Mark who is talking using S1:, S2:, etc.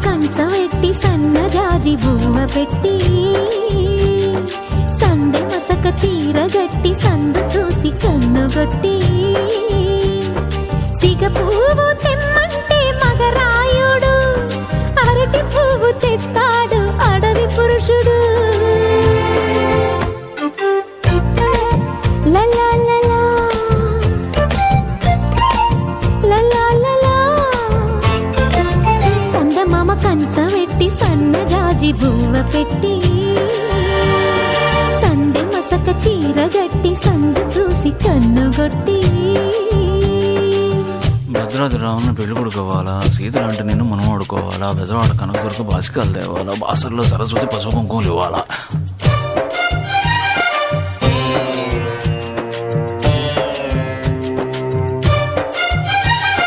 S1: కంచవెట్టి సన్నజాజి బువ్వ పెట్టి సందె మసక చీర గట్టి సందు చూసి కన్నుగొట్టి సిగ పువ్వు తెమ్మంటే మగరాయుడు అరటి పువ్వు తెస్తాడు అడవి పురుషుడు. లలా లలా లలా లలా సందమామ కంచవెట్టి సన్నజాజి బువ్వ పెట్టి సందె మసక చీర గట్టి సందు చూసి కన్నుగొట్టి.
S2: భద్రాద్రి రావుని పెళ్లి కొడుకోవాలా, సీతలంటే నిన్ను మనం ఆడుకోవాలా, బెజవాడ కనకదుర్గ బాసికాలు తేవాలా, బాసర్లో సరస్వతి పసుపు కుంకుమలు ఇవ్వాలా.